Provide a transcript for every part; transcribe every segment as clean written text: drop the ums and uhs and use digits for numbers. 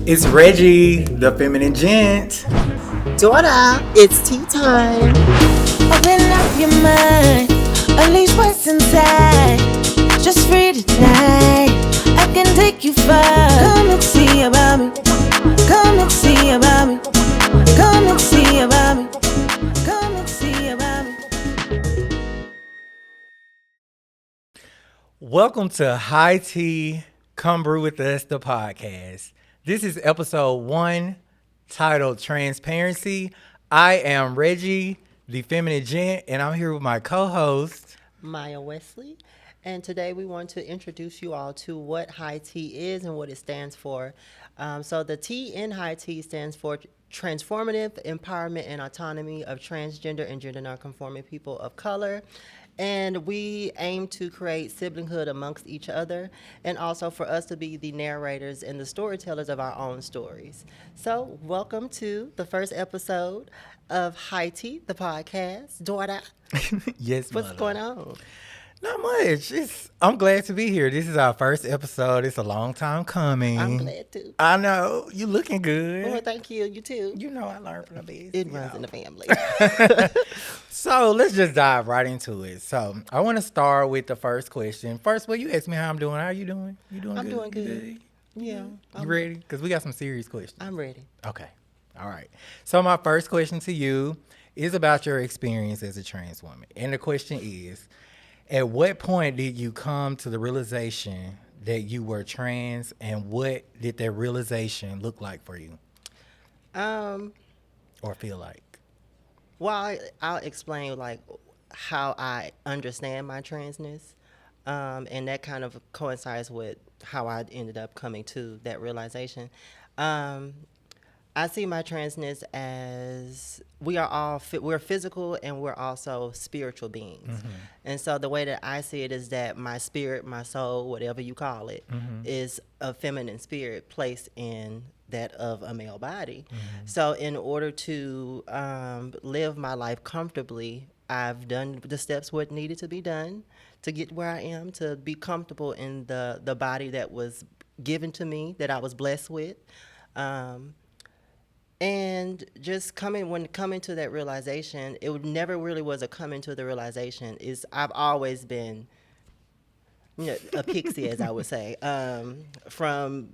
It's Reggie, the feminine gent. Daughter, it's tea time. Open up your mind, unleash what's inside. Just free tonight, I can take you far. Come and see about me. Come and see about me. Come and see about me. Come and see about me. Welcome to High T.E.A. Come Brew With Us, the podcast. This is episode 1, titled Transparency. I am Reggie, the feminine gent, and I'm here with my co-host, Maya Wesley. And today we want to introduce you all to what High T is and what it stands for. So the T in High T stands for Transformative Empowerment and Autonomy of Transgender and Gender Nonconforming People of Color. And we aim to create siblinghood amongst each other and also for us to be the narrators and the storytellers of our own stories. So welcome to the first episode of High T, the podcast. Daughter, yes, what's mother. going on? Not much. I'm glad to be here. This is our first episode. It's a long time coming. I'm glad to. I know. You looking good. Well, thank you. You too. You know I learned from the best. It runs in the family. So let's just dive right into it. So I want to start with the first question. First, well, you asked me how I'm doing. How are you doing? You doing I'm good? doing good. You Yeah. You ready? Because we got some serious questions. I'm ready. Okay. All right. So my first question to you is about your experience as a trans woman. And the question is, at what point did you come to the realization that you were trans, and what did that realization look like for you or feel like? Well, I'll explain like how I understand my transness, and that kind of coincides with how I ended up coming to that realization. I see my transness as we're physical and we're also spiritual beings. Mm-hmm. And so the way that I see it is that my spirit, my soul, whatever you call it, mm-hmm. is a feminine spirit placed in that of a male body. Mm-hmm. So in order to live my life comfortably, I've done the steps what needed to be done to get where I am, to be comfortable in the body that was given to me, that I was blessed with. And just coming to that realization, never really was a coming to the realization. I've always been, a pixie, as I would say, from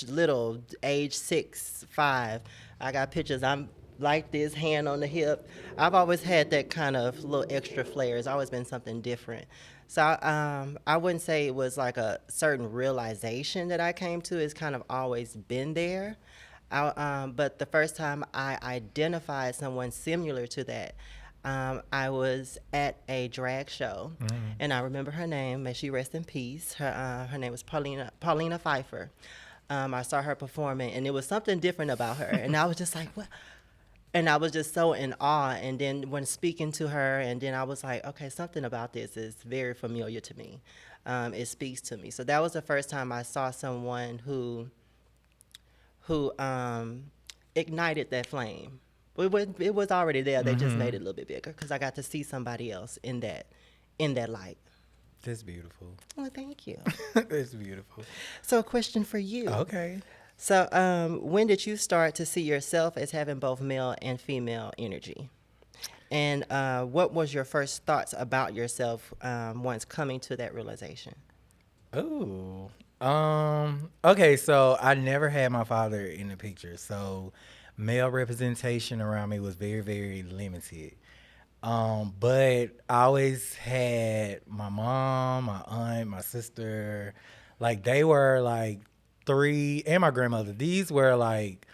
little age 6, 5. I got pictures. I'm like this, hand on the hip. I've always had that kind of little extra flair. It's always been something different. So I wouldn't say it was like a certain realization that I came to. It's kind of always been there. But the first time I identified someone similar to that, I was at a drag show, mm-hmm. and I remember her name. May she rest in peace. Her name was Paulina Pfeiffer. I saw her performing, and it was something different about her, and I was just like, what? And I was just so in awe. And then when speaking to her, and then I was like, okay, something about this is very familiar to me. It speaks to me. So that was the first time I saw someone who ignited that flame. It was already there. They mm-hmm. just made it a little bit bigger because I got to see somebody else in that light. That's beautiful. Well, thank you. That's beautiful. So a question for you. Okay. So when did you start to see yourself as having both male and female energy? And what was your first thoughts about yourself once coming to that realization? Oh. Okay, so I never had my father in the picture, so male representation around me was very, very limited. But I always had my mom, my aunt, my sister, like they were like 3, and my grandmother. These were like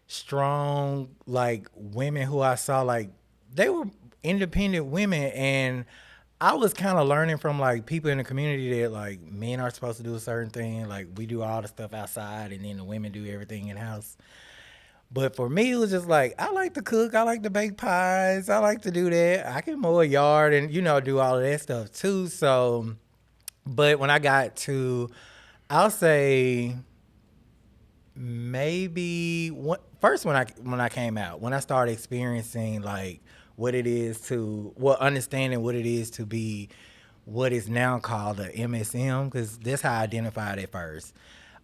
strong, like women who I saw like they were independent women, and I was kind of learning from like people in the community that like men are supposed to do a certain thing, like we do all the stuff outside and then the women do everything in house. But for me, it was just like, I like to cook, I like to bake pies, I like to do that. I can mow a yard and, do all of that stuff too. So, but when I got to, I'll say maybe first when I came out, when I started experiencing like what it is to, understanding what it is to be what is now called a MSM, because that's how I identified it first.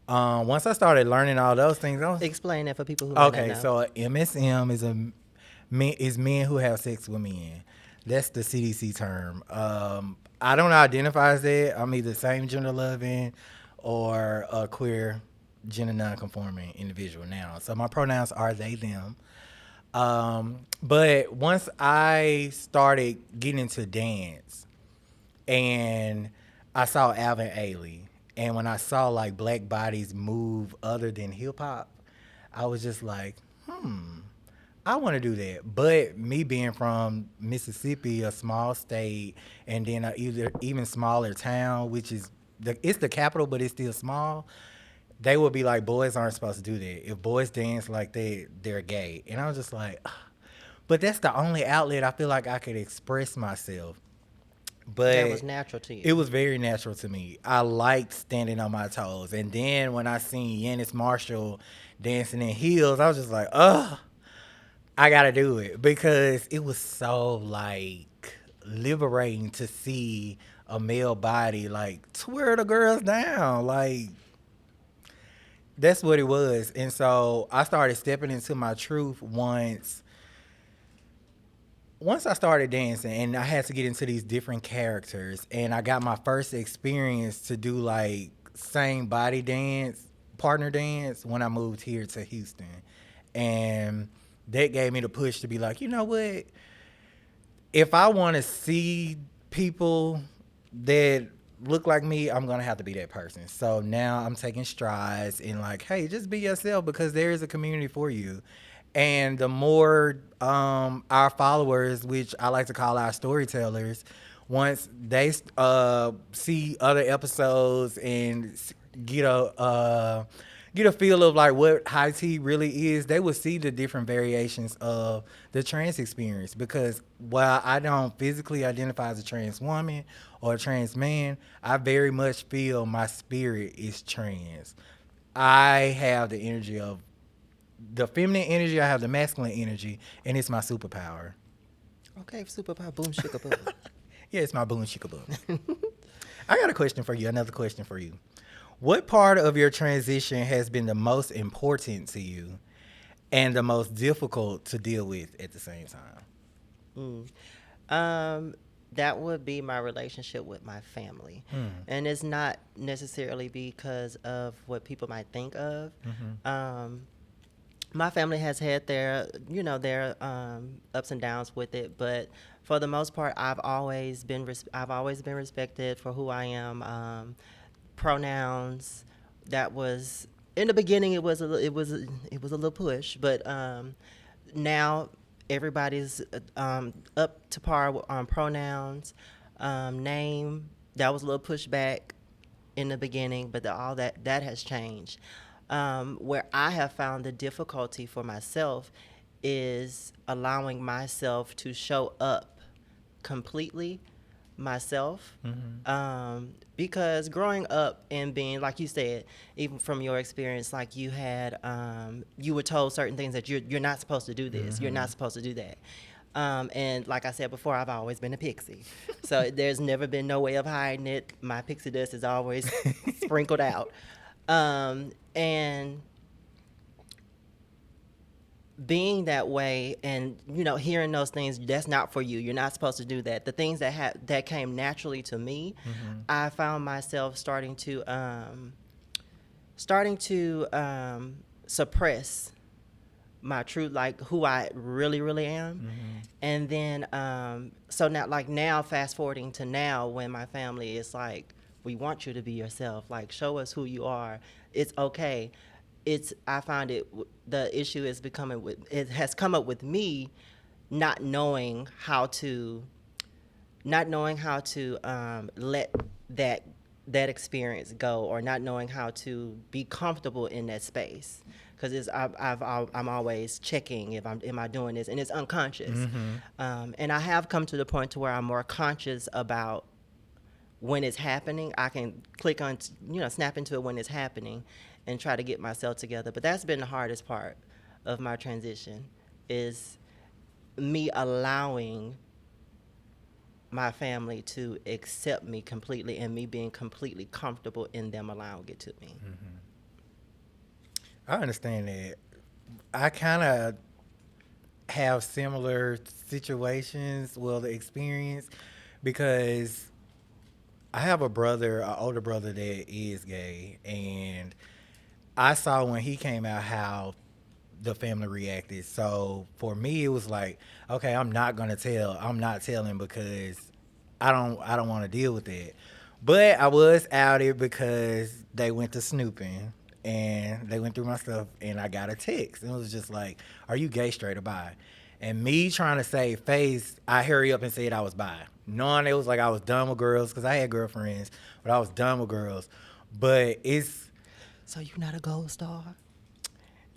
Once I started learning all those things, I was Explain that for people who might not okay. know. So MSM is men who have sex with men. That's the CDC term. I don't identify as that. I'm either same gender loving or a queer gender non-conforming individual now. So my pronouns are they them. But once I started getting into dance and I saw Alvin Ailey, and when I saw like black bodies move other than hip hop, I was just like, I want to do that. But me being from Mississippi, a small state, and then a either even smaller town, which is it's the capital, but it's still small. They would be like, boys aren't supposed to do that. If boys dance like they're gay. And I was just like, "Ugh." But that's the only outlet I feel like I could express myself. That was But natural to you. it was very natural to me. I liked standing on my toes. And then when I seen Yanis Marshall dancing in heels, I was just like, ugh, I gotta do it. Because it was so like liberating to see a male body like twirl the girls down. Like that's what it was. And so I started stepping into my truth once I started dancing and I had to get into these different characters and I got my first experience to do like same body dance, partner dance when I moved here to Houston. And that gave me the push to be like, you know what? If I want to see people that look like me, I'm gonna have to be that person. So now I'm taking strides in like, hey, just be yourself because there is a community for you. And the more our followers, which I like to call our storytellers, once they see other episodes and get a feel of like what high tea really is, they will see the different variations of the trans experience. Because while I don't physically identify as a trans woman or a trans man, I very much feel my spirit is trans. I have the energy of the feminine energy, I have the masculine energy, and it's my superpower. Okay, superpower, boom, shika, boom. Yeah, it's my boom shika boom. I got a question for you, another question for you. What part of your transition has been the most important to you and the most difficult to deal with at the same time? Um, that would be my relationship with my family, and it's not necessarily because of what people might think of. Um, my family has had their ups and downs with it, but for the most part, I've always been respected for who I am. Pronouns, that was in the beginning. It was a little push, but now everybody's up to par on pronouns. Name, that was a little pushback in the beginning, but all that has changed. Where I have found the difficulty for myself is allowing myself to show up completely myself. Because growing up and being, like you said, even from your experience, like you were told certain things that you're not supposed to do this, you're not supposed to do that. And like I said before, I've always been a pixie. So there's never been no way of hiding it. My pixie dust is always sprinkled out. And being that way and hearing those things, that's not for you, you're not supposed to do that, the things that came naturally to me, I found myself starting to suppress my truth, like who I really really am. And then so now fast forwarding to now, when my family is like, we want you to be yourself, like show us who you are, it's okay. I find the issue is it has come up with me not knowing how to let that experience go, or not knowing how to be comfortable in that space, because I'm always checking if am I doing this, and it's unconscious. And I have come to the point to where I'm more conscious about when it's happening. I can click on, snap into it when it's happening and try to get myself together. But that's been the hardest part of my transition, is me allowing my family to accept me completely and me being completely comfortable in them allowing it to me. I understand that. I kind of have similar situations, well, the experience, because I have a brother, an older brother that is gay, and I saw when he came out how the family reacted. So for me, it was like, okay, I'm not gonna tell. I'm not telling because I don't want to deal with it. But I was outed because they went to snooping and they went through my stuff and I got a text and it was just like, "Are you gay, straight, or bi?" And me trying to save face, I hurry up and said I was bi, knowing it was like I was done with girls because I had girlfriends, but I was done with girls. But it's So you're not a gold star?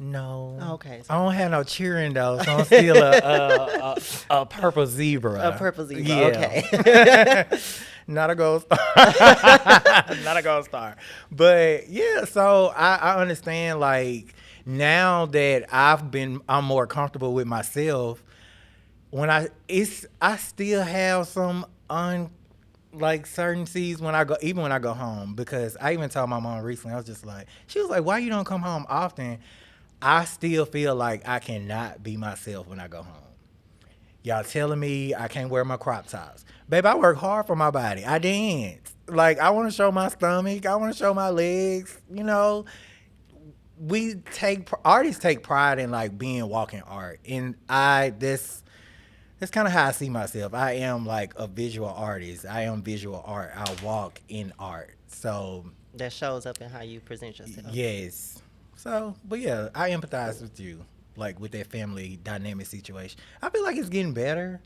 no. Oh, okay, I so don't have no cheering though, so I'm still a purple a zebra. purple zebra. Yeah. Okay. Not a gold star. Not a gold star. But yeah, so I understand like now that I'm more comfortable with myself, when I still have some like certain seas when I go, even when I go home, because I even told my mom recently, I was just like, she was like, "Why you don't come home often?" I still feel like I cannot be myself when I go home. Y'all telling me I can't wear my crop tops. Babe, I work hard for my body. I dance. Like, I want to show my stomach. I want to show my legs. You know, artists take pride in like being walking art. And that's kind of how I see myself. I am like a visual artist. I am visual art. I walk in art. So That shows up in how you present yourself. yes. So, but yeah, I empathize with you, like with that family dynamic situation. I feel like it's getting better,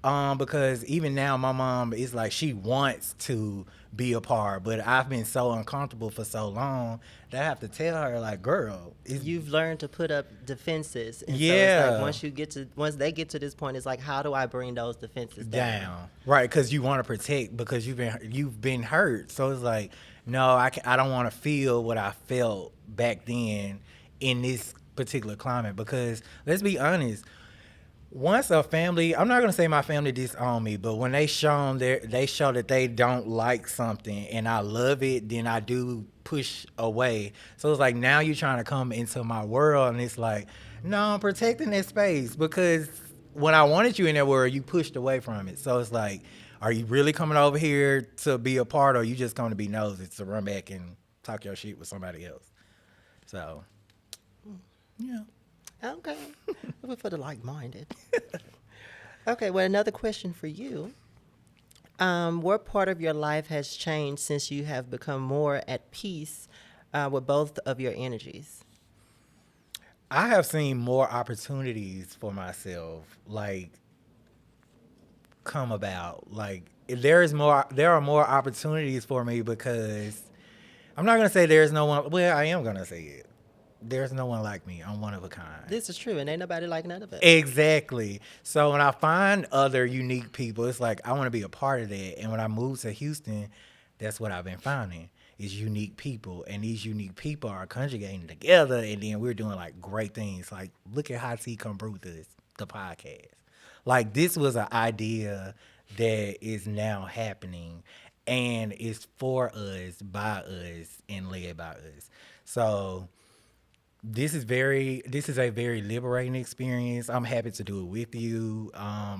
because even now my mom is like she wants to be a part, but I've been so uncomfortable for so long that I have to tell her like, girl, it's You've learned to put up defenses, and so it's like yeah, once they get to this point, it's like, how do I bring those defenses down? down, right? Because you want to protect because you've been hurt, so it's like, no, I don't want to feel what I felt back then in this particular climate because let's be honest, once a family, I'm not gonna say my family disowned me, but when they show that they don't like something and I love it, then I do push away. So it's like now you're trying to come into my world and it's like, no, I'm protecting that space because when I wanted you in that world, you pushed away from it. So it's like, are you really coming over here to be a part or are you just coming to be nosy to run back and talk your shit with somebody else? So yeah. Okay, but for the like-minded. Okay, well, another question for you. What part of your life has changed since you have become more at peace with both of your energies? I have seen more opportunities for myself, like come about. Like there are more opportunities for me because I'm not gonna say there's no one. Well, I am gonna say it. There's no one like me. I'm one of a kind. This is true, and ain't nobody like none of us. Exactly. So when I find other unique people, it's like I want to be a part of that. And when I moved to Houston, that's what I've been finding is unique people, and these unique people are conjugating together, and then we're doing like great things. Like look at High T.E.A. come brew this, the podcast. Like this was an idea that is now happening, and it's for us, by us, and led by us. So this is a very liberating experience. I'm happy to do it with you.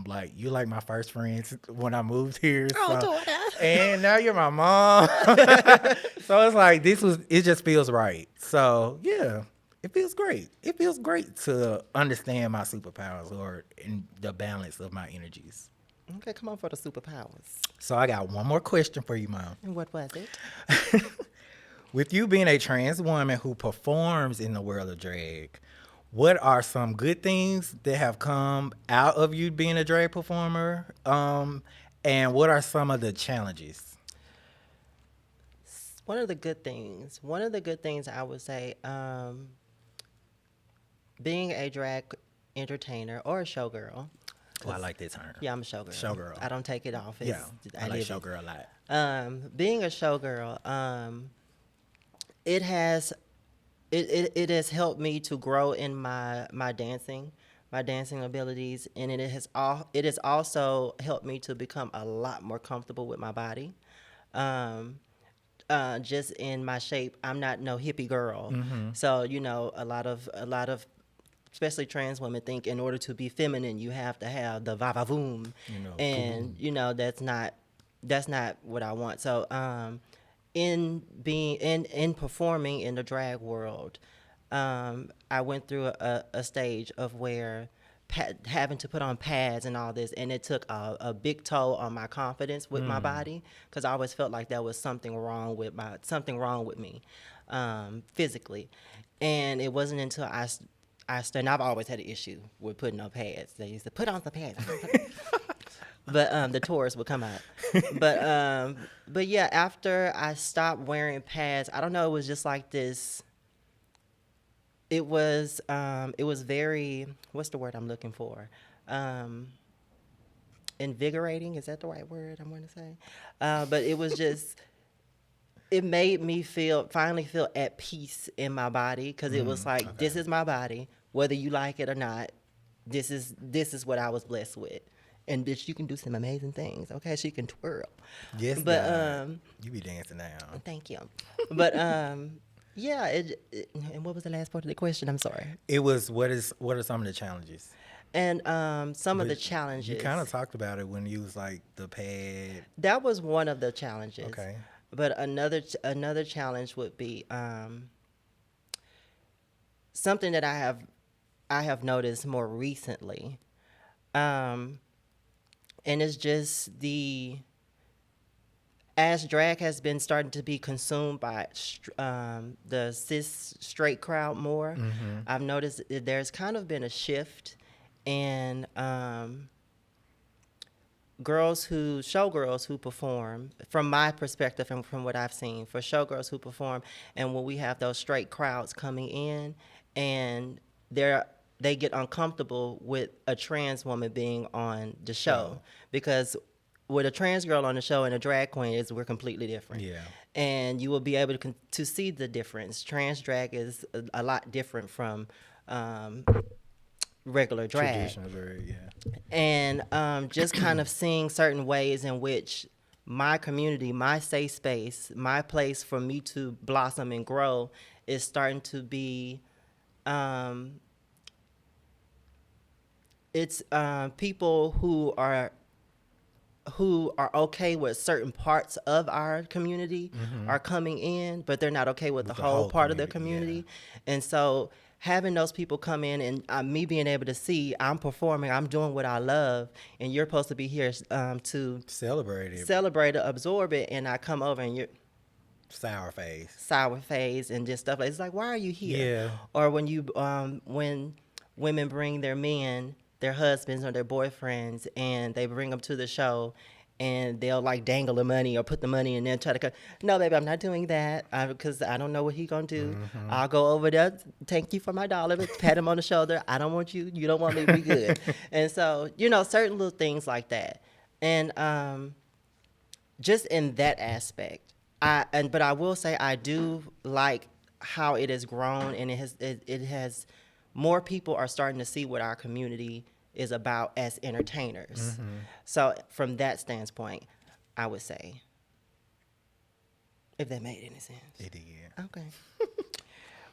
Like you're like my first friends when I moved here. Oh, So daughter. and now you're my mom. So it's like it just feels right. So yeah. It feels great. It feels great to understand my superpowers or in the balance of my energies. Okay, come on for the superpowers. So I got one more question for you, Mom. And what was it? With you being a trans woman who performs in the world of drag, what are some good things that have come out of you being a drag performer? And what are some of the challenges? One of the good things I would say, being a drag entertainer or a showgirl. Oh, I like that term. Yeah, I'm a showgirl. Showgirl. I don't take it off. Yeah, I like live it. showgirl a lot. Being a showgirl, it has it has helped me to grow in my dancing abilities, and it has also helped me to become a lot more comfortable with my body. Um, just in my shape, I'm not no hippie girl. Mm-hmm. So a lot of especially trans women think in order to be feminine you have to have the va va voom, You know, and kaboom. that's not what I want. So in being in performing in the drag world, I went through a stage of where having to put on pads and all this, and it took a big toll on my confidence with my body, because I always felt like there was something wrong with me, physically. And it wasn't until I started. I've always had an issue with putting on pads. They used to put on the pads. But the tourists would come out. But yeah, after I stopped wearing pads, I don't know, it was just like this. It was very, what's the word I'm looking for? Um, Invigorating, is that the right word I want to say? But it was just, it made me finally feel at peace in my body, because it was like, Okay. this is my body, whether you like it or not. This is what I was blessed with, and bitch, you can do some amazing things. Okay, she can twirl. Yes, But God. You be dancing now. thank you. But yeah. And what was the last part of the question? I'm sorry. It was what are some of the challenges? And some of the But you kind of challenges. talked about it when you was like the pad. That was one of the challenges. Okay. But another challenge would be something that I have noticed more recently, um, and it's just as drag has been starting to be consumed by the cis straight crowd more. I've noticed that there's kind of been a shift in showgirls who perform, from my perspective and from what I've seen, for showgirls who perform, and when we have those straight crowds coming in, and they get uncomfortable with a trans woman being on the show, because with a trans girl on the show and a drag queen, we're completely different. Yeah. And you will be able to see the difference. Trans drag is a lot different from um, regular drag. Traditional, very, yeah. And just kind of seeing certain ways in which my community, my safe space, my place for me to blossom and grow is starting to be, um, it's people who are okay with certain parts of our community are coming in, but they're not okay with the The whole whole part of the community, community. And so having those people come in, and me being able to see I'm performing, I'm doing what I love, and you're supposed to be here to Celebrate it. celebrate it, absorb it, and I come over and you're Sour face. sour face and just stuff like, it's like, why are you here? Yeah. Or when women bring their men, their husbands or their boyfriends, and they bring them to the show, and they'll like dangle the money or put the money in there and try to cut. No, baby, I'm not doing that, because I don't know what he gonna do. I'll go over there, thank you for my dollar, pat him on the shoulder. I don't want you, you don't want me, to be good. And so, certain little things like that. And just in that aspect, but I will say I do like how it has grown, and it has more people are starting to see what our community is about as entertainers. So from that standpoint, I would say, if that made any sense. It did. Okay.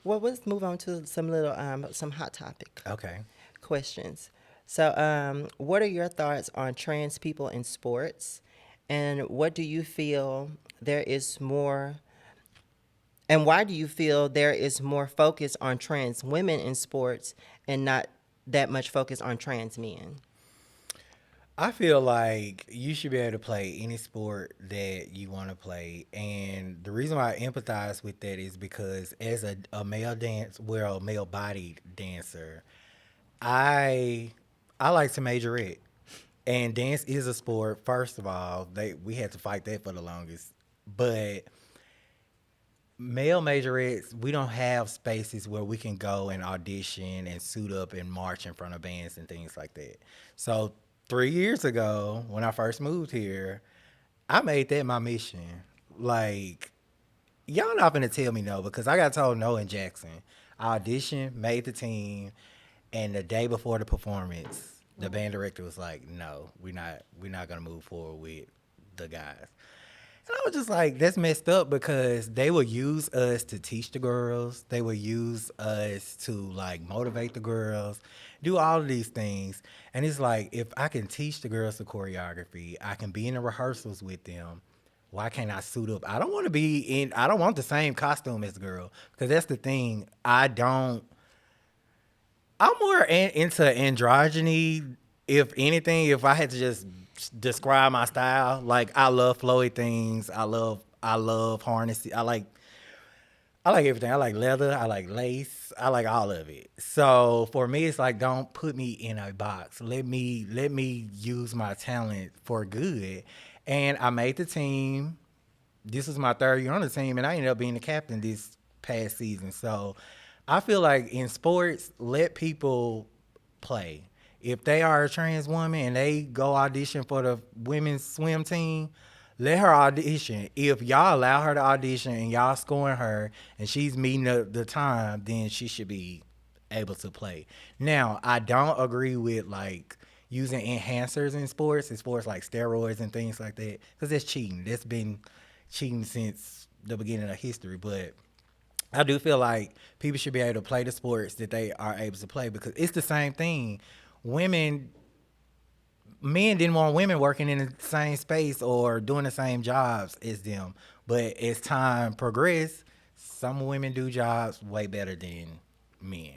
Well, let's move on to some hot topic Okay. questions. So, what are your thoughts on trans people in sports, and what do you feel there is more? And why do you feel there is more focus on trans women in sports and not that much focus on trans men? I feel like you should be able to play any sport that you want to play. And the reason why I empathize with that is because as a male bodied dancer, I like to majorette. And dance is a sport, first of all. We had to fight that for the longest. But male majorettes, we don't have spaces where we can go and audition and suit up and march in front of bands and things like that. So 3 years ago, when I first moved here, I made that my mission. Like, y'all not gonna tell me no, because I got told no in Jackson. I auditioned, made the team, and the day before the performance, the band director was like, "No, we're not gonna move forward with the guys." And I was just like, that's messed up because they will use us to teach the girls. They will use us to like motivate the girls, do all of these things. And it's like, if I can teach the girls the choreography, I can be in the rehearsals with them. Why can't I suit up? I don't want the same costume as the girl because that's the thing. I'm more into androgyny. If anything, if I had to just describe my style, like I love flowy things. I love harnessing. I like everything. I like leather. I like lace. I like all of it. So for me, it's like don't put me in a box. Let me use my talent for good. And I made the team. This was my third year on the team, and I ended up being the captain this past season. So I feel like in sports, let people play. If they are a trans woman and they go audition for the women's swim team, let her audition. If y'all allow her to audition and y'all scoring her and she's meeting the time, then she should be able to play. Now, I don't agree with like using enhancers in sports like steroids and things like that, because that's cheating. That's been cheating since the beginning of history. But I do feel like people should be able to play the sports that they are able to play because it's the same thing. Women, men didn't want women working in the same space or doing the same jobs as them. But as time progressed, some women do jobs way better than men.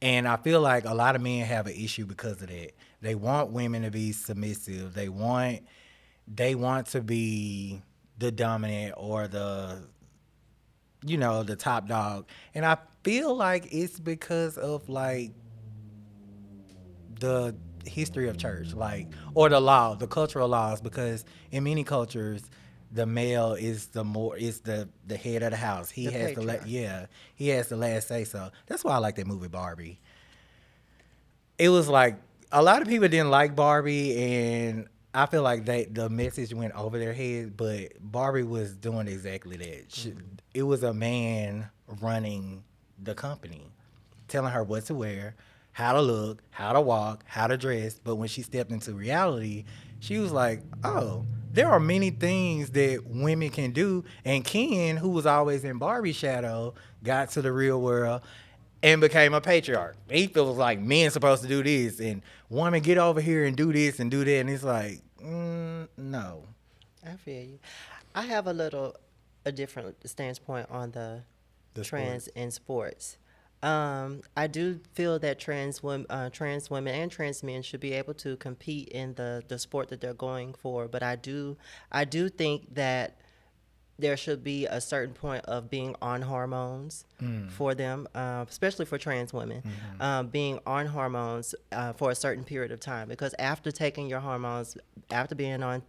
And I feel like a lot of men have an issue because of that. They want women to be submissive. They want to be the dominant or the top dog. And I feel like it's because of like the history of church, like or the cultural laws, because in many cultures the male is the head of the house. He The has patriarch. he has the last say so. That's why I like that movie Barbie. It was like a lot of people didn't like Barbie, and I feel like the message went over their head. But Barbie was doing exactly that. It was a man running the company, telling her what to wear, how to look, how to walk, how to dress. But when she stepped into reality, she was like, "Oh, there are many things that women can do." And Ken, who was always in Barbie's shadow, got to the real world and became a patriarch. He feels like men supposed to do this and women get over here and do this and do that. And it's like, no. I feel you. I have a different standpoint on the The trans sports. in sports. I do feel that trans women and trans men should be able to compete in the sport that they're going for. But I do think that there should be a certain point of being on hormones for them, especially for trans women, being on hormones for a certain period of time. Because after taking your hormones, after being on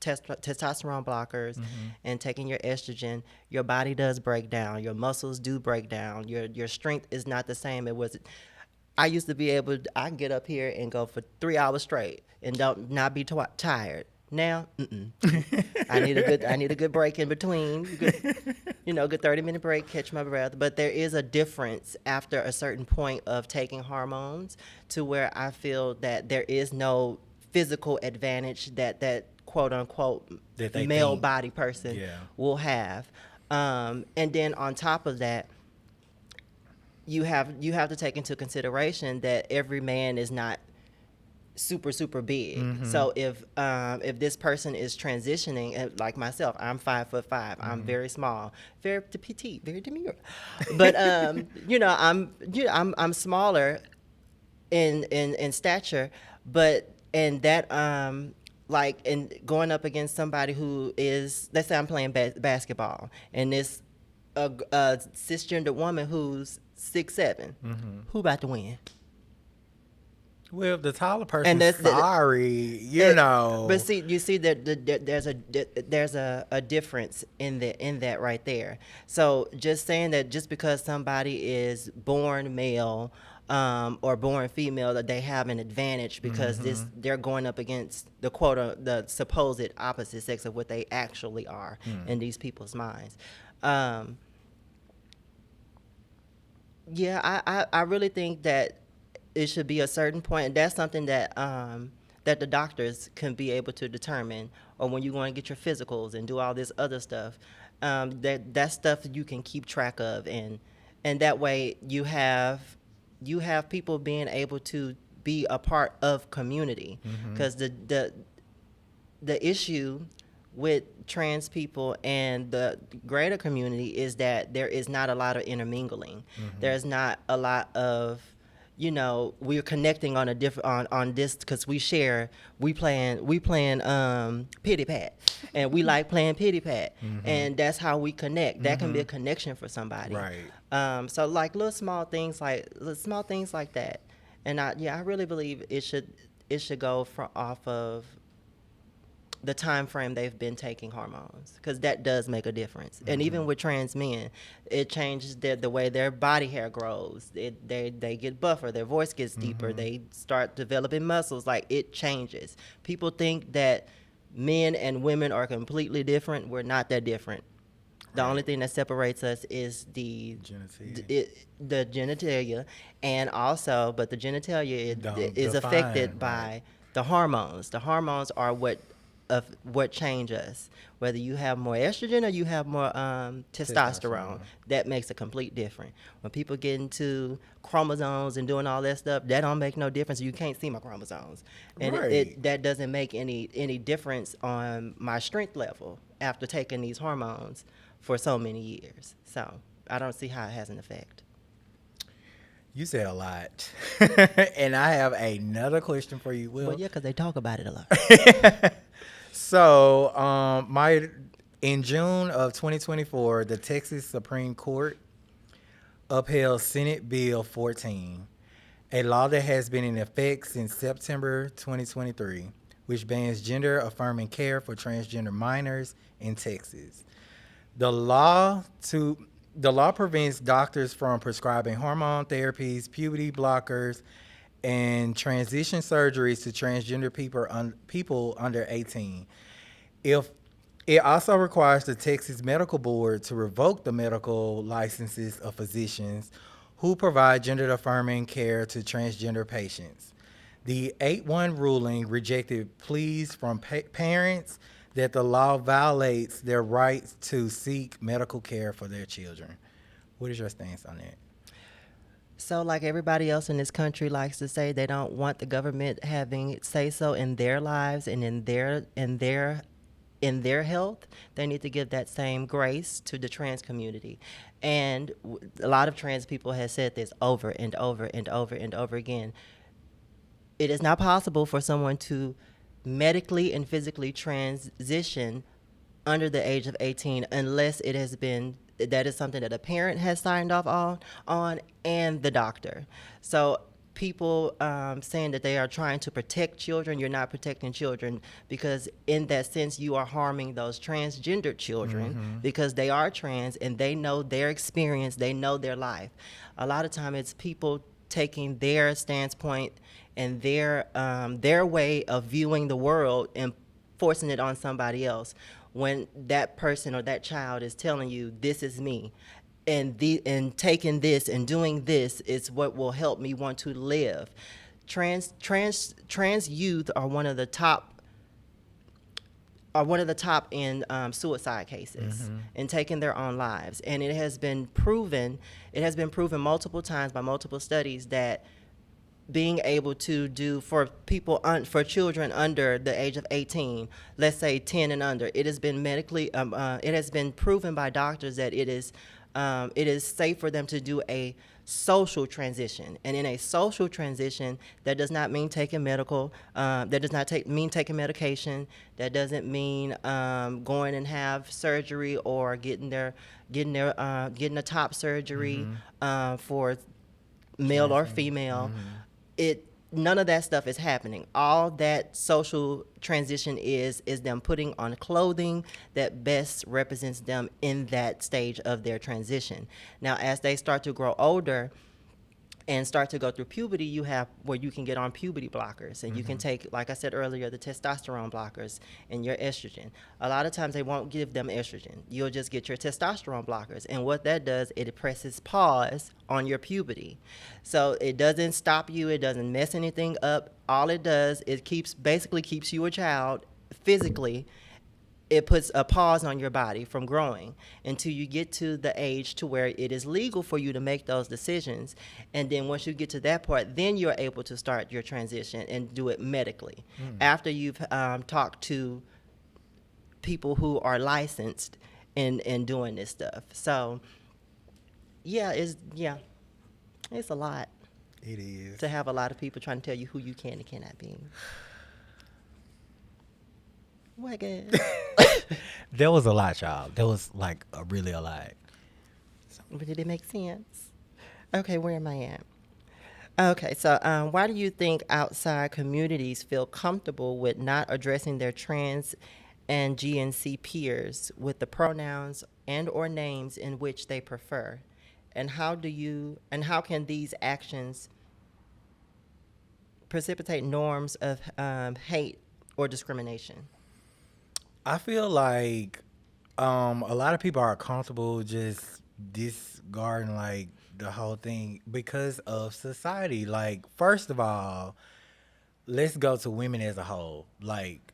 testosterone blockers and taking your estrogen, your body does break down. Your muscles do break down. Your strength is not the same it was. I used to be able. I can get up here and go for 3 hours straight and don't not be tired. Now, I need a good break in between. Good 30-minute break, catch my breath. But there is a difference after a certain point of taking hormones to where I feel that there is no physical advantage that quote unquote That they male think. body person Yeah. will have. And then on top of that, you have to take into consideration that every man is not super big. So if this person is transitioning, like myself, I'm 5'5", I'm very small, very petite, very demure, but I'm smaller in stature, but and that like in going up against somebody who is, let's say I'm playing basketball and this a cisgender woman who's 6'7", who about to win? Well, if the taller And person's sorry, But see, you see that there's a difference in that right there. So just saying that just because somebody is born male or born female, that they have an advantage because they're going up against the supposed opposite sex of what they actually are in these people's minds. Yeah, I really think that it should be a certain point, and that's something that that the doctors can be able to determine, or when you want to get your physicals and do all this other stuff, that stuff you can keep track of, and that way you have people being able to be a part of community, because the issue with trans people and the greater community is that there is not a lot of intermingling. There's not a lot of, we're connecting on a different on this, because we playing pity pat, and we like playing pity pat, and that's how we connect. That can be a connection for somebody. Right. So like little small things like that, and I really believe it should go off of the time frame they've been taking hormones, because that does make a difference. And even with trans men, it changes the way their body hair grows. They get buffer, their voice gets deeper, they start developing muscles. Like, it changes. People think that men and women are completely different. We're not that different. The only thing that separates us is the genitalia, and also, but the genitalia is affected by the hormones. The hormones are what change us. Whether you have more estrogen or you have more testosterone, that makes a complete difference. When people get into chromosomes and doing all that stuff, that don't make no difference. You can't see my chromosomes, and that doesn't make any difference on my strength level after taking these hormones for so many years. So I don't see how it has an effect. You said a lot. And I have another question for you, Will. Well, yeah, because they talk about it a lot. So, in June of 2024, the Texas Supreme Court upheld Senate Bill 14, a law that has been in effect since September 2023, which bans gender-affirming care for transgender minors in Texas. The law prevents doctors from prescribing hormone therapies, puberty blockers, and transition surgeries to transgender people under 18. It also requires the Texas Medical Board to revoke the medical licenses of physicians who provide gender-affirming care to transgender patients. The 8-1 ruling rejected pleas from parents that the law violates their rights to seek medical care for their children. What is your stance on that? So, like everybody else in this country likes to say, they don't want the government having say so in their lives and in their health. They need to give that same grace to the trans community. And a lot of trans people have said this over and over and over and over again. It is not possible for someone to medically and physically transition under the age of 18 unless that is something that a parent has signed off on and the doctor. So people saying that they are trying to protect children, you're not protecting children, because in that sense you are harming those transgendered children, because they are trans and they know their experience, they know their life. A lot of time it's people taking their standpoint and their way of viewing the world and forcing it on somebody else, when that person or that child is telling you, this is me, and taking this and doing this is what will help me want to live. Trans youth are one of the top in suicide cases and taking their own lives. And it has been proven multiple times by multiple studies that being able to do for children under the age of 18, let's say 10 and under, it has been it has been proven by doctors that it is safe for them to do a social transition. And in a social transition, that does not mean taking medication. That doesn't mean going and have surgery or getting a top surgery for male or female. None of that stuff is happening. All that social transition is them putting on clothing that best represents them in that stage of their transition. Now, as they start to grow older, and start to go through puberty, you have where you can get on puberty blockers, and you can Mm-hmm. take, like I said earlier, the testosterone blockers and your estrogen. A lot of times they won't give them estrogen. You'll just get your testosterone blockers, and what that does, it presses pause on your puberty. So it doesn't stop you, it doesn't mess anything up. All it does is basically keeps you a child physically. It puts a pause on your body from growing until you get to the age to where it is legal for you to make those decisions. And then once you get to that part, then you're able to start your transition and do it medically after you've talked to people who are licensed in doing this stuff. So it's a lot It is. to have a lot of people trying to tell you who you can and cannot be. What good? There was a lot, y'all. There was like really a lot. But did it make sense? Okay, where am I at? Okay, so why do you think outside communities feel comfortable with not addressing their trans and GNC peers with the pronouns and or names in which they prefer? And how can these actions precipitate norms of hate or discrimination? I feel like a lot of people are comfortable just discarding like the whole thing because of society. Like, first of all, let's go to women as a whole. Like,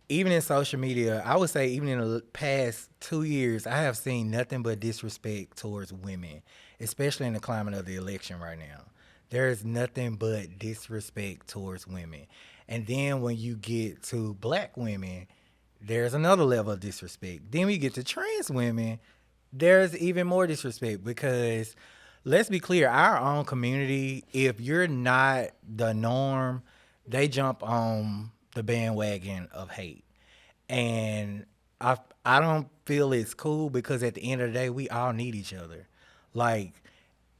even in social media, I would say even in the past 2 years, I have seen nothing but disrespect towards women, especially in the climate of the election right now. There is nothing but disrespect towards women. And then when you get to black women, there's another level of disrespect. Then we get to trans women, there's even more disrespect because let's be clear, our own community, if you're not the norm, they jump on the bandwagon of hate. And I don't feel it's cool because at the end of the day, we all need each other. Like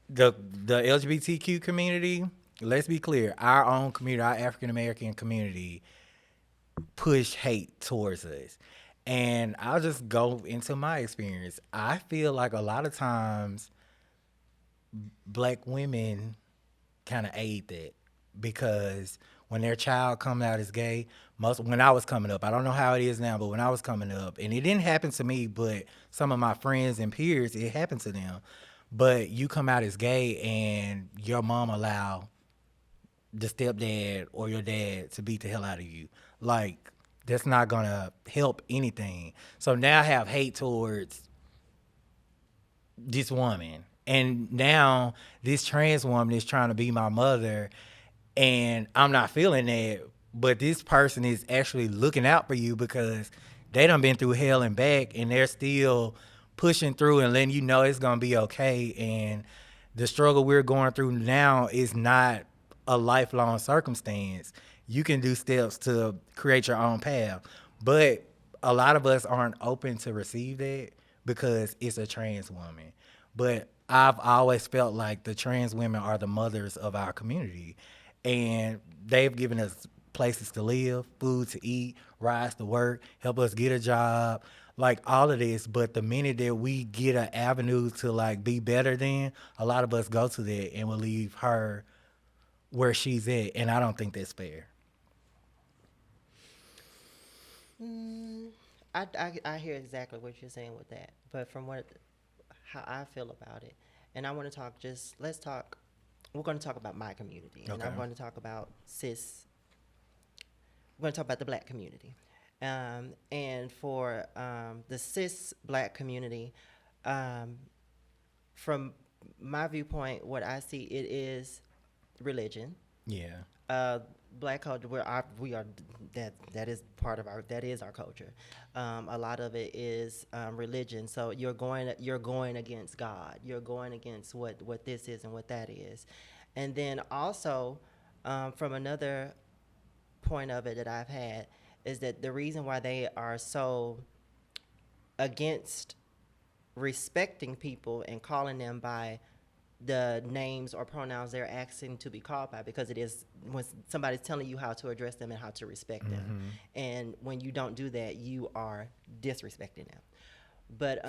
the LGBTQ community, let's be clear, our own community, our African American community push hate towards us. And I'll just go into my experience. I feel like a lot of times black women kind of aid that because when their child comes out as gay, most when I was coming up, I don't know how it is now, but when I was coming up, and it didn't happen to me, but some of my friends and peers, it happened to them. But you come out as gay and your mom allow the stepdad or your dad to beat the hell out of you. Like, that's not gonna help anything. So now I have hate towards this woman. And now this trans woman is trying to be my mother and I'm not feeling that. But this person is actually looking out for you because they done been through hell and back and they're still pushing through and letting you know it's gonna be okay. And the struggle we're going through now is not a lifelong circumstance. You can do steps to create your own path. But a lot of us aren't open to receive that because it's a trans woman. But I've always felt like the trans women are the mothers of our community. And they've given us places to live, food to eat, rides to work, help us get a job, like all of this. But the minute that we get an avenue to like be better than, a lot of us go to that and will leave her where she's at. And I don't think that's fair. I hear exactly what you're saying with that, but from how I feel about it, and I want to talk. Let's talk. We're going to talk about my community, and I'm Okay. going to talk about cis. We're going to talk about the black community, and for the cis black community, um, from my viewpoint, what I see it is religion. Yeah. Black culture, we are that is part of that is our culture. A lot of it is religion. So you're going against God. You're going against what this is and what that is, and then also from another point of it that I've had is that the reason why they are so against respecting people and calling them by the names or pronouns they're asking to be called by, because it is when somebody's telling you how to address them and how to respect them, and when you don't do that, you are disrespecting them. But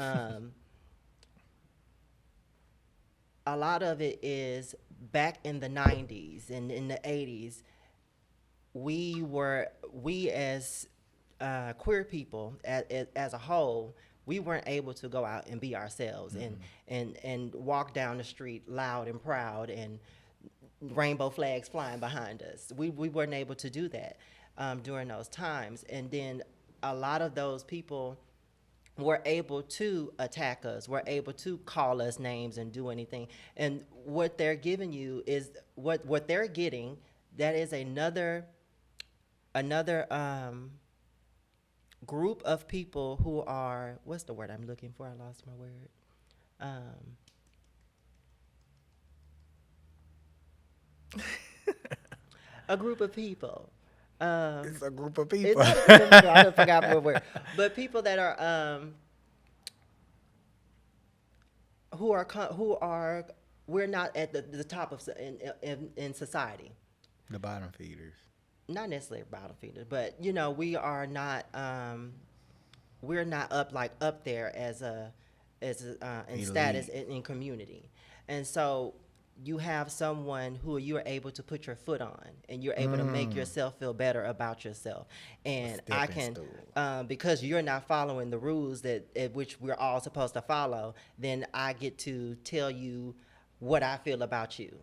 a lot of it is back in the 90s and in the 80s. We as queer people as a whole, we weren't able to go out and be ourselves and walk down the street loud and proud and rainbow flags flying behind us. We weren't able to do that during those times. And then a lot of those people were able to attack us, were able to call us names and do anything. And what they're giving you is what they're getting. That is another group of people who are, what's the word I'm looking for? I lost my word. Um, a group of people. It's a group of It's people. not a group of people. I forgot what word, but people that are who are we're not at the top of in society. The bottom feeders. Not necessarily bottom feeders, but you know we're not up like up there as in status Elite. in community, and so you have someone who you are able to put your foot on, and you're able to make yourself feel better about yourself. And I Stepping can, stool. because you're not following the rules that at which we're all supposed to follow, then I get to tell you what I feel about you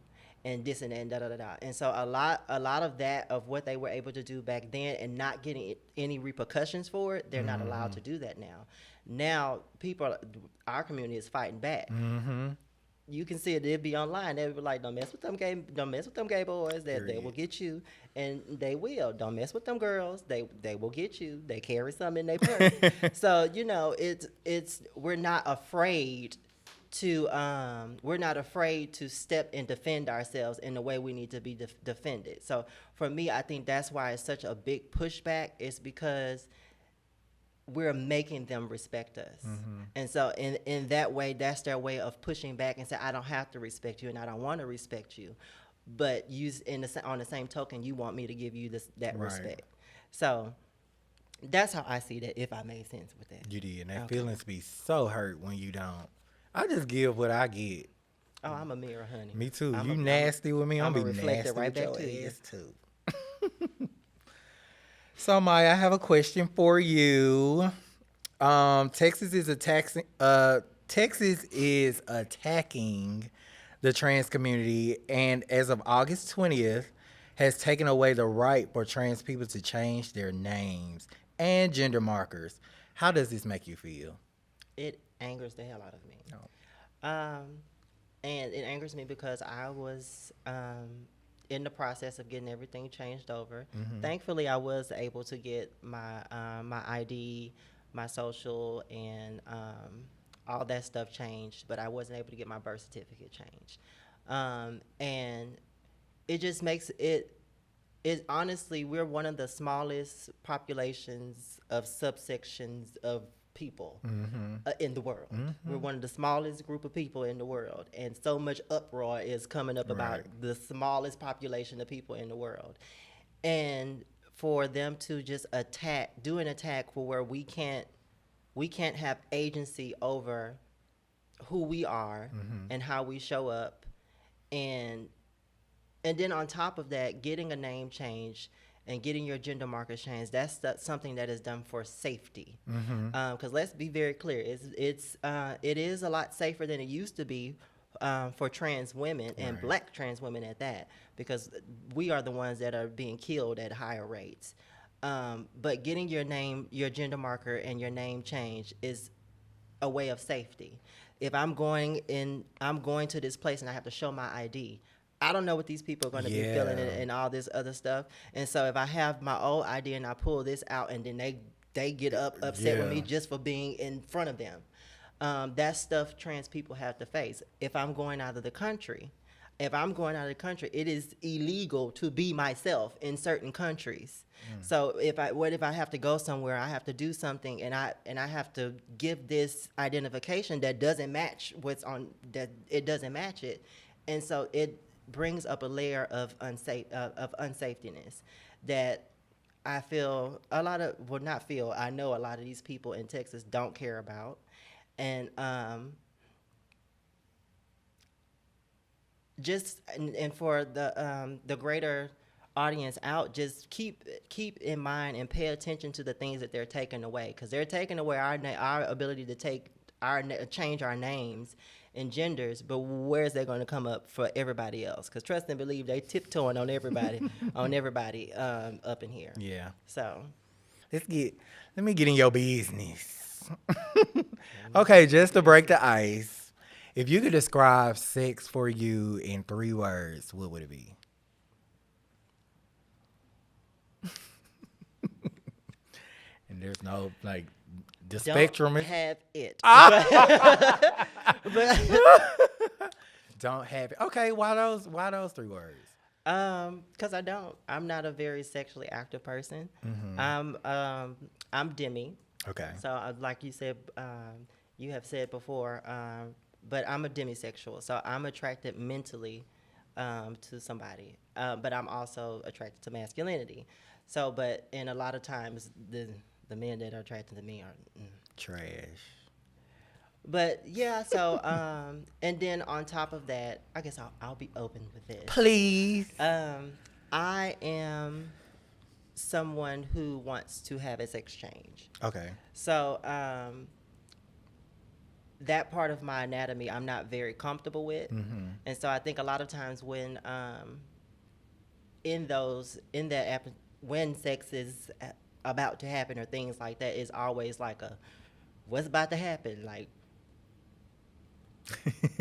and this and that and da da da da. And so a lot of that of what they were able to do back then and not getting any repercussions for it, they're not allowed to do that now. Now people, our community is fighting back. You can see it. They'll be online. They'll be like, don't mess with them gay boys. That they will Period. get you, and they will. Don't mess with them girls. They will get you. They carry something in their purse. So you know, it's we're not afraid to step and defend ourselves in the way we need to be defended. So for me, I think that's why it's such a big pushback. Is because we're making them respect us. And so in that way, that's their way of pushing back and say, I don't have to respect you and I don't want to respect you. But on the same token, you want me to give you that Right. respect. So that's how I see that, if I made sense with that. You did. And that Okay. feelings be so hurt when you don't. I just give what I get. Oh, I'm a mirror, honey. Me too. I'm you a- I'm- nasty with me. I'm I'm be a reflector nasty right with back your to you. ass too. So Maya, I have a question for you. Texas is attacking the trans community, and as of August 20th, has taken away the right for trans people to change their names and gender markers. How does this make you feel? It angers the hell out of me. No. And it angers me because I was in the process of getting everything changed over. Thankfully, I was able to get my ID, my social, and all that stuff changed, but I wasn't able to get my birth certificate changed. And it just makes it. It honestly, we're one of the smallest populations of subsections of people in the world. We're one of the smallest group of people in the world, and so much uproar is coming up about Right. the smallest population of people in the world. And for them to just do an attack for where we can't have agency over who we are and how we show up, and then on top of that, getting a name change and getting your gender marker changed, that's something that is done for safety. Because let's be very clear, it is a lot safer than it used to be for trans women and Right. black trans women at that, because we are the ones that are being killed at higher rates. But getting your gender marker and your name change is a way of safety. If I'm going to this place and I have to show my ID, I don't know what these people are going to be feeling Yeah. and all this other stuff. And so if I have my old ID and I pull this out and then they get upset with me Yeah. just for being in front of them, that's stuff trans people have to face. If I'm going out of the country, it is illegal to be myself in certain countries. So what if I have to go somewhere, I have to do something, and I have to give this identification that doesn't match it doesn't match it, and so it brings up a layer of unsafetyness that I feel I know a lot of these people in Texas don't care about, and just and for the greater audience out, just keep in mind and pay attention to the things that they're taking away, because they're taking away our ability to change our names and genders. But where's that going to come up for everybody else? Because trust and believe, they tiptoeing on everybody on everybody up in here. Yeah. So Let me get in your business. Okay, just to break the ice, if you could describe sex for you in 3 words, what would it be? And there's no like the don't spectrum is have it. But don't have it. Okay, why those 3 words? Because I'm not a very sexually active person. I'm demi. Okay. So, like you said, you have said before, but I'm a demisexual. So I'm attracted mentally to somebody, but I'm also attracted to masculinity. So, and a lot of times the men that are attracted to me are. Trash. But yeah, so and then on top of that, I guess I'll be open with this. Please. I am someone who wants to have a sex change. Okay. So that part of my anatomy I'm not very comfortable with, and so I think a lot of times when when sex is about to happen or things like that, is always like a what's about to happen. Like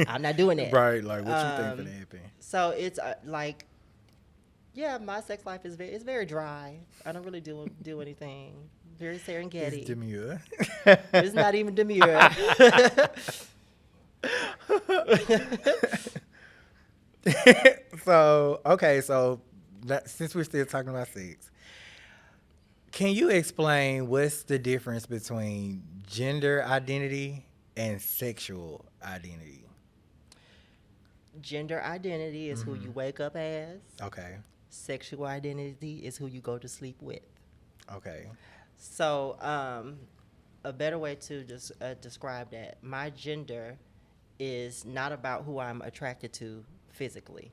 I'm not doing that. Right, like what you think gonna happen? So it's like, yeah, my sex life is very dry. I don't really do anything. Very Serengeti. It's demure. It's not even demure. So okay, so since we're still talking about sex, can you explain what's the difference between gender identity and sexual identity? Gender identity is who you wake up as. Okay. Sexual identity is who you go to sleep with. Okay. So, a better way to just describe that, my gender is not about who I'm attracted to physically.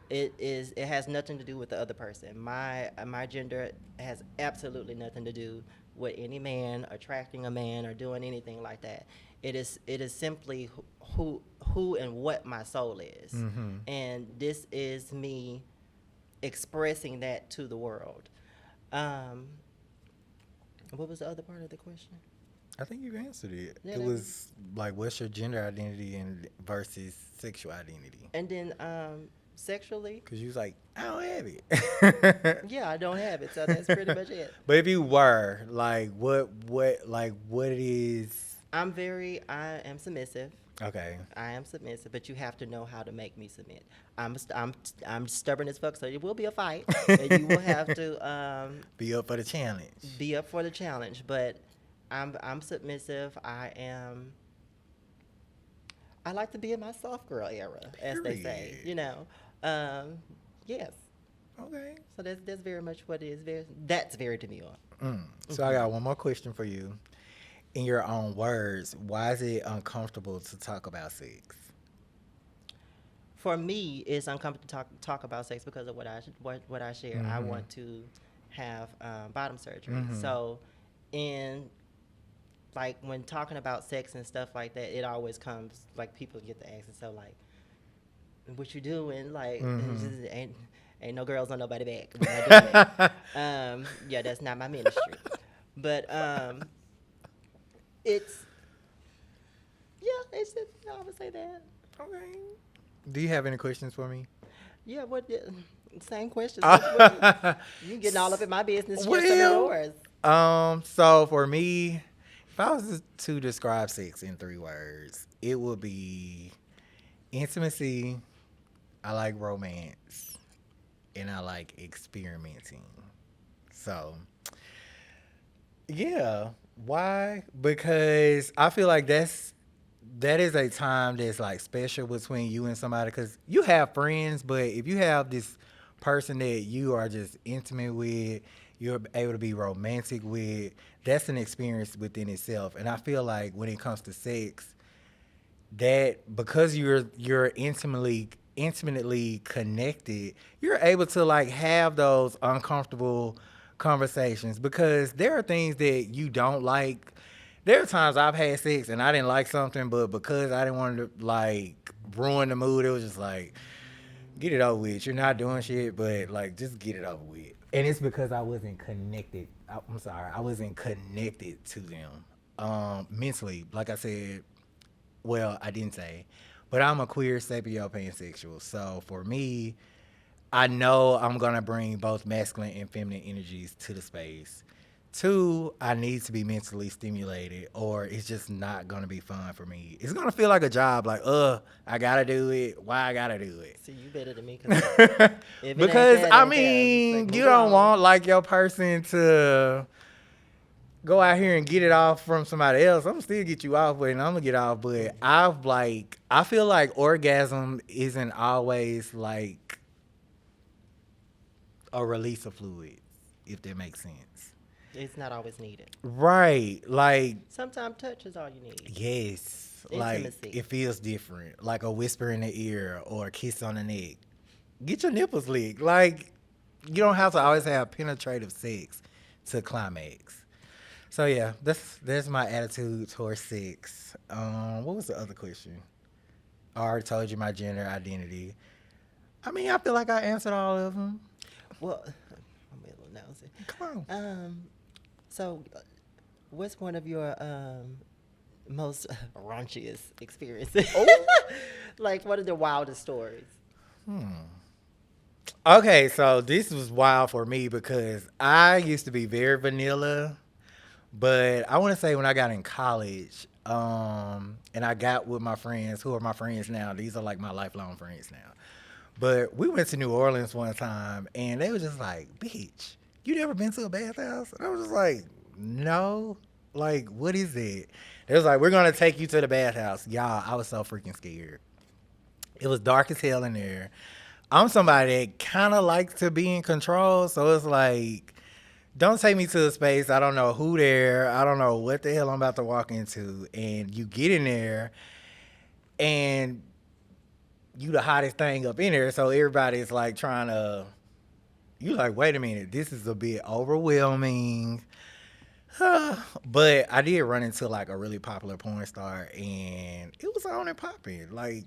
It has nothing to do with the other person. My gender has absolutely nothing to do with any man attracting a man or doing anything like that. It is simply who and what my soul is, and this is me expressing that to the world. What was the other part of the question? I think you answered it. Yeah, It that was like, what's your gender identity and versus sexual identity? And then sexually, Because you was like, I don't have it. yeah, I don't have it, so that's pretty much it. But if you were, like, what it is? I am submissive. Okay. I am submissive, but you have to know how to make me submit. I'm stubborn as fuck, so it will be a fight, and you will have to Be up for the challenge. be up for the challenge. But I'm submissive. I like to be in my soft girl era, as they say. Period. You know, yes. Okay. So that's very much what it is. That's very demure. So I got one more question for you. In your own words, why is it uncomfortable to talk about sex? For me, it's uncomfortable to talk about sex because of what I share. I want to have bottom surgery. So, in like when talking about sex and stuff like that, it always comes like people get to ask, so like, what you doing? Like, it just ain't no girls on nobody back. We're not doing that. Yeah, that's not my ministry. But it's it's just, I would say that. Okay. Do you have any questions for me? Yeah, same question. You getting all up in my business. Share some of yours. So for me, if I was to describe sex in 3 words, it would be intimacy. I like romance, and I like experimenting. So, yeah. Why? Because I feel like that is a time that's like special between you and somebody, because you have friends, but if you have this person that you are just intimate with, you're able to be romantic with, that's an experience within itself. And I feel like when it comes to sex, that because you're intimately intimately connected, you're able to like have those uncomfortable conversations because there are things that you don't like. There are times I've had sex and I didn't like something, but because I didn't want to like ruin the mood, it was just like, get it over with. You're not doing shit, but like just get it over with. And it's because I wasn't connected. I'm sorry, I wasn't connected to them mentally. Like I said, well, I didn't say, but I'm a queer sapio pansexual. So for me, I know I'm gonna bring both masculine and feminine energies to the space. Two, I need to be mentally stimulated, or it's just not gonna be fun for me. It's gonna feel like a job. Like, I gotta do it. Why I gotta do it? See, you better than me because if it ain't Because that, I ain't that. Like, mean, you move don't along. want like your person to go out here and get it off from somebody else. I'm gonna still get you off, but and I'm gonna get off. But I feel like orgasm isn't always like a release of fluids, if that makes sense. It's not always needed. Right. Like, Sometimes touch is all you need. yes. Like Intimacy. it feels different. Like a whisper in the ear or a kiss on the neck. Get your nipples licked. Like, you don't have to always have penetrative sex to climax. So yeah, that's my attitude towards sex. What was the other question? I already told you my gender identity. I mean, I feel like I answered all of them. Well, I'm a little nosy. Come on. So, what's one of your most raunchiest experiences? Oh. Like, what are the wildest stories? Okay, so this was wild for me because I used to be very vanilla, but I want to say when I got in college, and I got with my friends, who are my friends now. These are like my lifelong friends now. But we went to New Orleans one time, and they were just like, "Bitch, you never been to a bathhouse?" And I was just like, "No." Like, what is it? They was like, "We're gonna take you to the bathhouse." Y'all, I was so freaking scared. It was dark as hell in there. I'm somebody that kind of likes to be in control, so it's like, don't take me to a space I don't know who there. I don't know what the hell I'm about to walk into, and you get in there, and you the hottest thing up in there, so everybody's like trying to. You like, wait a minute, this is a bit overwhelming. But I did run into like a really popular porn star, and it was on and popping. Like,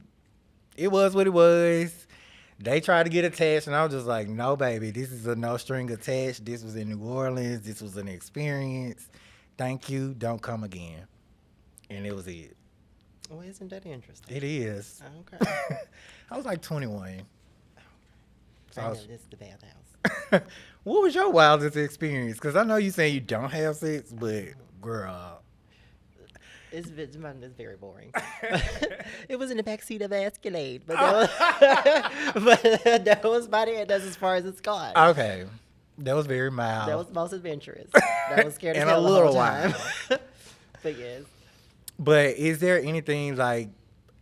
it was what it was. They tried to get attached, and I was just like, no, baby, this is a no string attached. This was in New Orleans. This was an experience. Thank you. Don't come again. And it was it. Well, isn't that interesting? It is. Okay. I was like 21. So I I know was, this is the bathhouse. what was your wildest experience? Because I know you saying you don't have sex, but girl. Mine is very boring. It was in the backseat of an Escalade, but that was about it. That's as far as it's gone. Okay. That was very mild. That was most adventurous. That was scared as And a hell the little whole time. wild. But yes. But is there anything like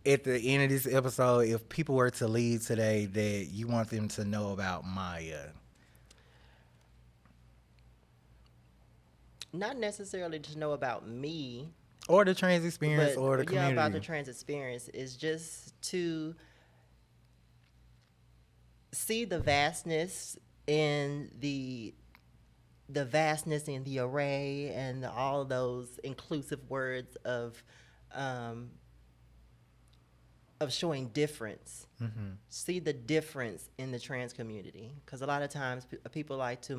at the end of this episode, if people were to leave today, that you want them to know about Maya? Not necessarily to know about me, Or the trans experience but or the yeah, community? about the trans experience is just to see the vastness in the vastness in the array and all those inclusive words of showing difference. See the difference in the trans community, because a lot of times people like to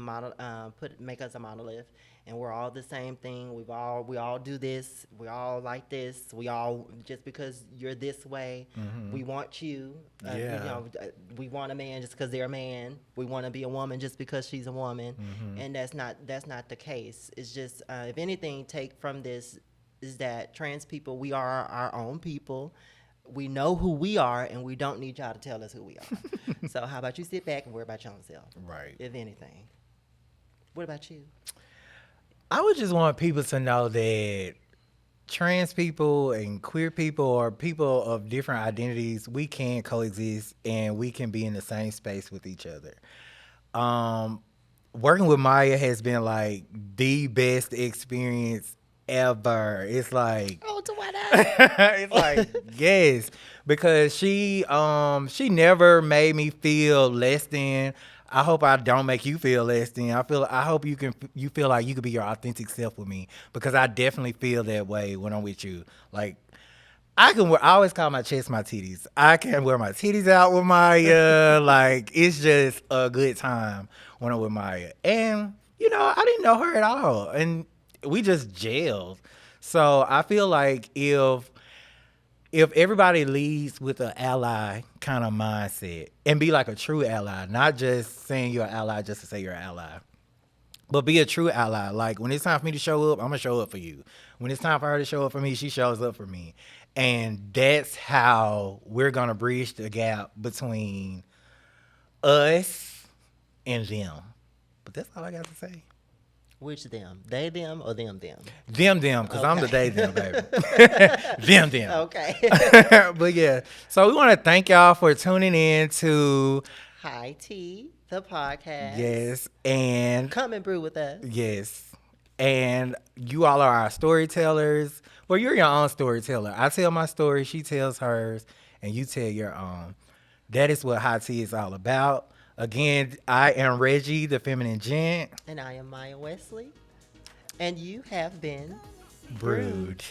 make us a monolith, and we're all the same thing. We all do this. We all like this. We all, just because you're this way, we want you. Yeah. We want a man just because they're a man. We want to be a woman just because she's a woman, and that's not the case. It's just if anything, take from this is that trans people, we are our own people. We know who we are, and we don't need y'all to tell us who we are. So how about you sit back and worry about your own self? Right. If anything. What about you? I would just want people to know that trans people and queer people or people of different identities, we can coexist and we can be in the same space with each other. Working with Maya has been like the best experience ever. It's like, Oh, to what It's like yes, because she never made me feel less than. I hope I don't make you feel less than. I hope you feel like you could be your authentic self with me because I definitely feel that way when I'm with you. Like I always call my chest my titties. I can wear my titties out with Maya. Like it's just a good time when I'm with Maya. And I didn't know her at all, and we just gelled. So I feel like if everybody leads with an ally kind of mindset and be like a true ally, not just saying you're an ally just to say you're an ally, but be a true ally. Like when it's time for me to show up, I'm gonna show up for you. When it's time for her to show up for me, she shows up for me. And that's how we're gonna bridge the gap between us and them. But that's all I got to say. Which them? They them or them them? Them, because I'm the Okay. they them, baby. Them. Okay. But yeah, so we want to thank y'all for tuning in to High T, the podcast. yes, and Come and brew with us. yes, and you all are our storytellers. Well, you're your own storyteller. I tell my story, she tells hers, and you tell your own. That is what High T is all about. Again, I am Reggie, the feminine gent. And I am Maya Wesley. And you have been Brewed.